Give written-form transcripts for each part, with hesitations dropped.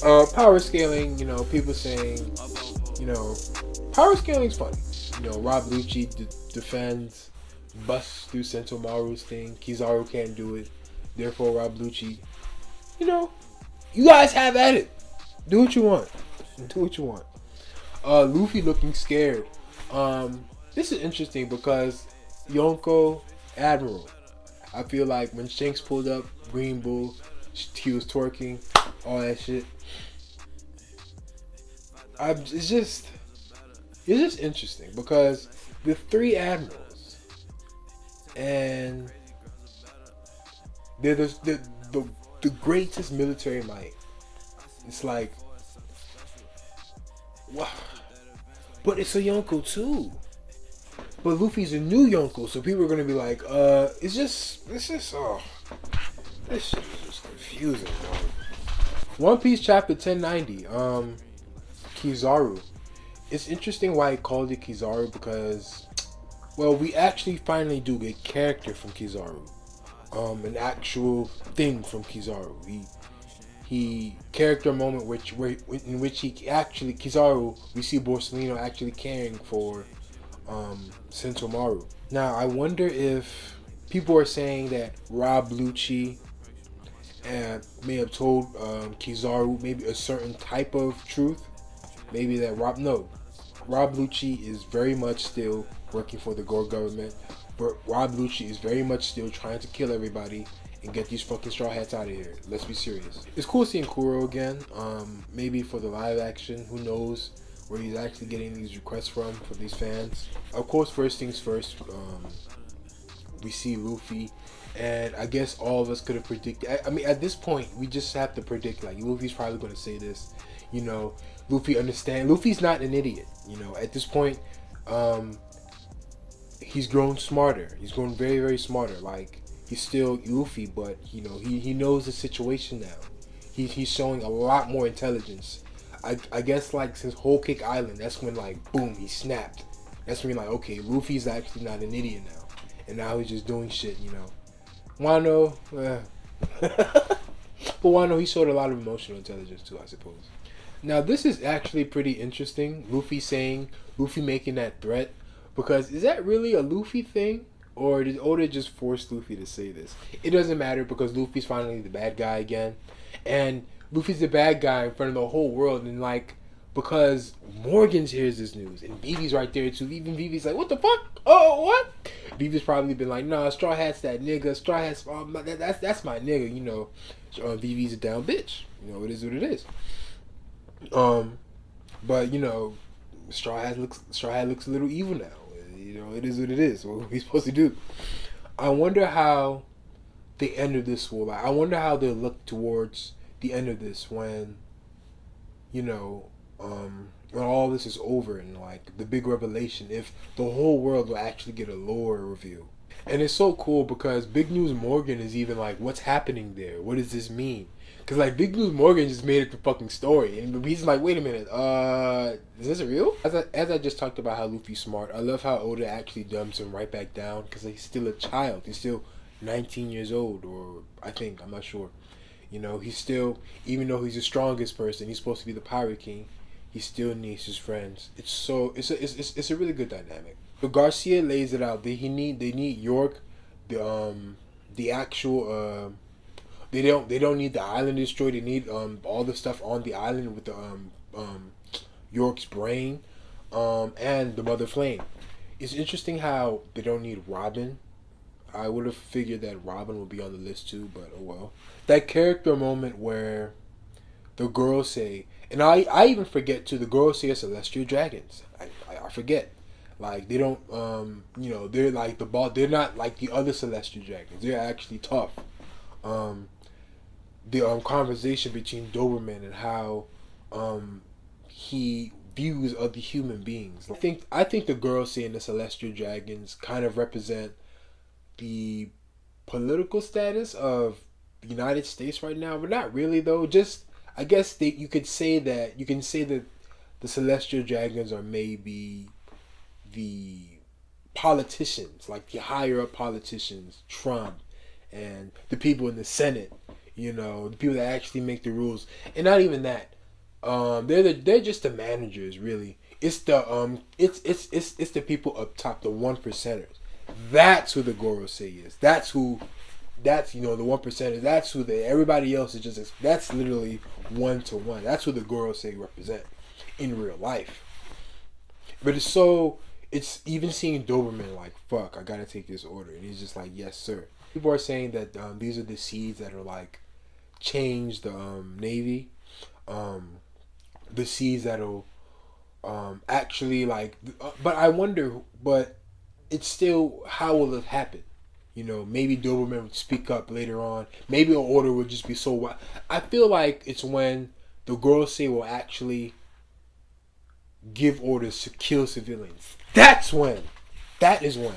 Power scaling. People saying, you know, power scaling's funny. Rob Lucci defends, busts through Sentomaru's thing. Kizaru can't do it. Therefore, Rob Lucci, you know, you guys have at it. Do what you want. Do what you want. Luffy looking scared. This is interesting because Yonko Admiral. I feel like when Shanks pulled up Green Bull, he was twerking, all that shit. It's just interesting because the three admirals and they're the greatest military might. It's like, wow. But it's a Yonko too. But Luffy's a new Yonko, so people are gonna be like, this shit is just confusing, bro. One Piece chapter 1090, Kizaru. It's interesting why he called it Kizaru because, well, we actually finally do get character from Kizaru. An actual thing from Kizaru. He character moment in which he actually Kizaru, we see Borsalino actually caring for Sentomaru. Now I wonder if people are saying that Rob Lucci may have told Kizaru maybe a certain type of truth. Maybe that Rob Lucci is very much still working for the Gore government. But Rob Lucci is very much still trying to kill everybody and get these fucking straw hats out of here. Let's be serious. It's cool seeing Kuro again. Maybe for the live action. Who knows where he's actually getting these requests from these fans. Of course, first things first. We see Luffy, and I guess all of us could have predicted. I mean, at this point, we just have to predict. Like Luffy's probably going to say this. Luffy understand. Luffy's not an idiot. At this point, he's grown smarter. He's grown very, very smarter. Like he's still Luffy, but he knows the situation now. He's showing a lot more intelligence. I guess like since Whole Cake Island, that's when like boom he snapped. That's when you're like, okay, Luffy's actually not an idiot now, and now he's just doing shit. Wano, but Wano he showed a lot of emotional intelligence too, I suppose. Now this is actually pretty interesting. Luffy making that threat. Because is that really a Luffy thing? Or did Oda just force Luffy to say this? It doesn't matter because Luffy's finally the bad guy again. And Luffy's the bad guy in front of the whole world. And like, because Morgan hears this news. And Vivi's right there too. Even Vivi's like, what the fuck? Oh, what? Vivi's probably been like, nah, Straw Hat's that nigga. Straw Hat's, that's my nigga, Vivi's a down bitch. It is what it is. But, Straw Hat looks a little evil now. It is what it is. What are we supposed to do? I wonder how the end of this will. I wonder how they'll look towards the end of this when when all this is over and like the big revelation. If the whole world will actually get a lore review. And it's so cool because Big News Morgan is even like, what's happening there? What does this mean? Because like Big News Morgan just made it the fucking story, and he's like, wait a minute, is this real? As I just talked about how Luffy's smart, I love how Oda actually dumps him right back down because he's still a child. He's still 19 years old, or I think I'm not sure. He's still, even though he's the strongest person, he's supposed to be the Pirate King. He still needs his friends. It's a really good dynamic. But Garcia lays it out. They need York, the actual they don't need the island destroyed. They need all the stuff on the island with the York's brain, and the Mother Flame. It's interesting how they don't need Robin. I would have figured that Robin would be on the list too, but oh well. That character moment where the girls say, and I even forget too. The girls say celestial dragons. I forget. Like they don't, they're like the ball. They're not like the other celestial dragons. They're actually tough. The conversation between Doberman and how he views other human beings. I think the girls saying the celestial dragons kind of represent the political status of the United States right now, but not really though. Just I guess you can say that the celestial dragons are maybe the politicians, like the higher up politicians, Trump and the people in the Senate, You know, the people that actually make the rules, and not even that. They're just the managers, really. It's the it's the people up top, the 1%ers. That's who the Gorosei is. That's who. That's the 1%ers. That's who they. Everybody else is just. That's literally 1-to-1. That's who the Gorosei represent in real life. But it's so. It's even seeing Doberman like, fuck, I gotta take this order, and he's just like, yes, sir. People are saying that these are the seeds that are like change the Navy. The seeds that'll actually like. But I wonder. But it's still, how will it happen? You know, maybe Doberman would speak up later on. Maybe an order would just be so wild. I feel like it's when the Gorosei will actually give orders to kill civilians. That's when. That is when.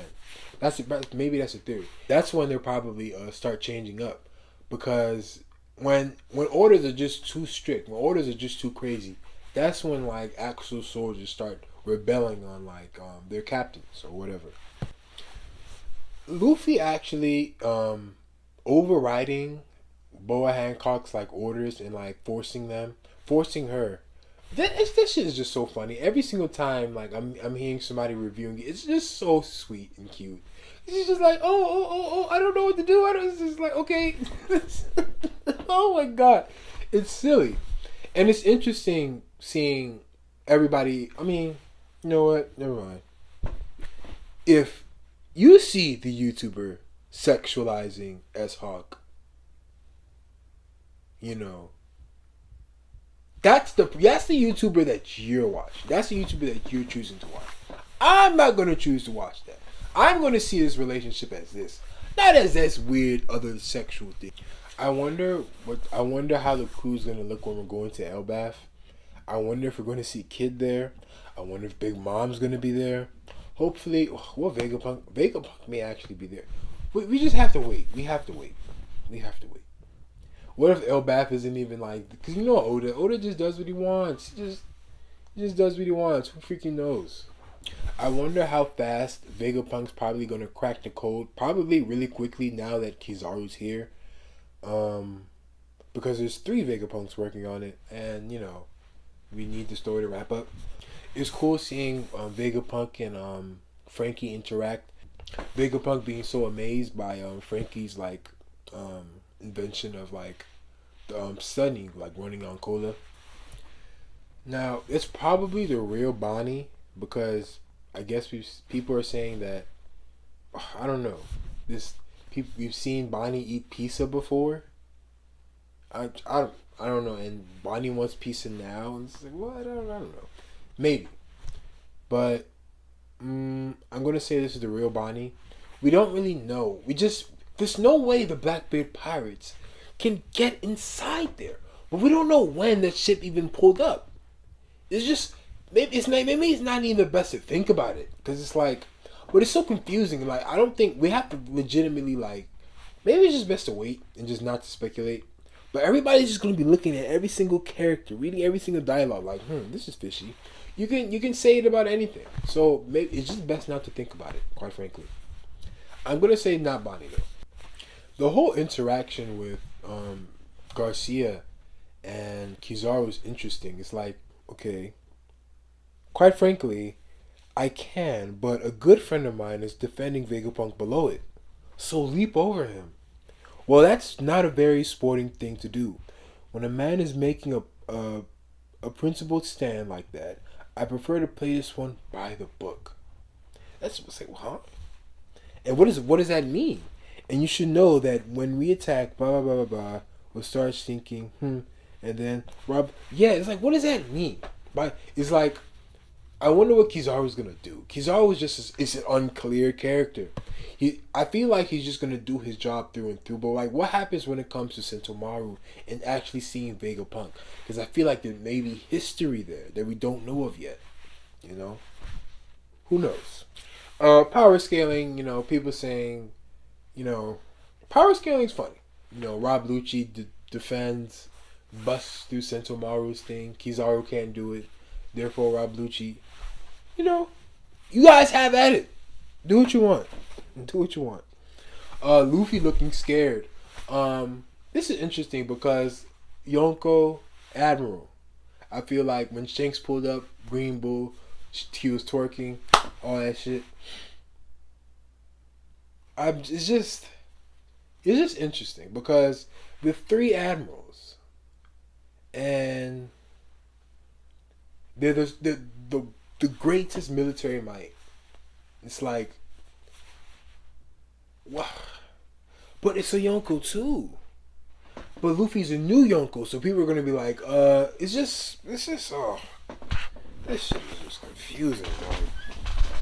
Maybe that's a theory. That's when they'll probably start changing up, because when orders are just too strict, when orders are just too crazy, that's when like actual soldiers start rebelling on like their captains or whatever. Luffy actually overriding Boa Hancock's like orders and like forcing her. That shit is just so funny. Every single time like I'm hearing somebody reviewing it, it's just so sweet and cute. It's just like, oh, I don't know what to do. It's just like, okay. Oh my god. It's silly. And it's interesting seeing everybody. I mean, you know what? Never mind. If you see the YouTuber sexualizing S-Hawk, you know, that's the YouTuber that you're watching. That's the YouTuber that you're choosing to watch. I'm not going to choose to watch that. I'm going to see this relationship as this, not as this weird other sexual thing. I wonder how the crew's going to look when we're going to Elbaf. I wonder if we're going to see Kid there. I wonder if Big Mom's going to be there. Hopefully, Vegapunk may actually be there. We just have to wait. We have to wait. What if Elbaf isn't even like... Because you know Oda just does what he wants. He just does what he wants. Who freaking knows? I wonder how fast Vegapunk's probably going to crack the code. Probably really quickly now that Kizaru's here. Because there's 3 Vegapunks working on it. And, you know, we need the story to wrap up. It's cool seeing Vegapunk and Frankie interact. Vegapunk being so amazed by Frankie's like invention of like stunning, like running on cola. Now it's probably the real Bonnie, because I guess people are saying that, I don't know, we've seen Bonnie eat pizza before. I don't know, and Bonnie wants pizza now, and it's like, what? I don't know. Maybe. But I'm going to say this is the real Bonnie. We don't really know. There's no way the Blackbeard pirates can get inside there. But we don't know when that ship even pulled up. It's just, maybe it's not even the best to think about it. Because it's like, but it's so confusing. Like, I don't think, we have to legitimately like, maybe it's just best to wait and just not to speculate. But everybody's just going to be looking at every single character, reading every single dialogue, like, this is fishy. You can say it about anything. So maybe it's just best not to think about it, quite frankly. I'm going to say not Bonnie, though. The whole interaction with Garcia and Kizaru is interesting. It's like, okay, quite frankly, I can, but a good friend of mine is defending Vegapunk below it. So leap over him. Well, that's not a very sporting thing to do. When a man is making a principled stand like that, I prefer to play this one by the book. That's like, huh? And what does that mean? And you should know that when we attack, blah blah blah blah blah, we'll start thinking, and then it's like, what does that mean? But it's like, I wonder what Kizaru's gonna do. Kizaru is an unclear character. I feel like he's just gonna do his job through and through. But like, what happens when it comes to Sentomaru and actually seeing Vegapunk? Because I feel like there may be history there that we don't know of yet. You know, who knows? Power scaling. You know, people saying, you know, power scaling is funny. You know, Rob Lucci defends, busts through Sentomaru's thing. Kizaru can't do it. Therefore, Rob Lucci, you know, you guys have at it. Do what you want. Luffy looking scared. This is interesting because Yonko, Admiral. I feel like when Shanks pulled up Green Bull, he was twerking, all that shit. It's just interesting because the three admirals and they're the greatest military might. It's like, wow, but it's a Yonko too. But Luffy's a new Yonko, so people are gonna be like, it's just, oh, this shit is just confusing, man.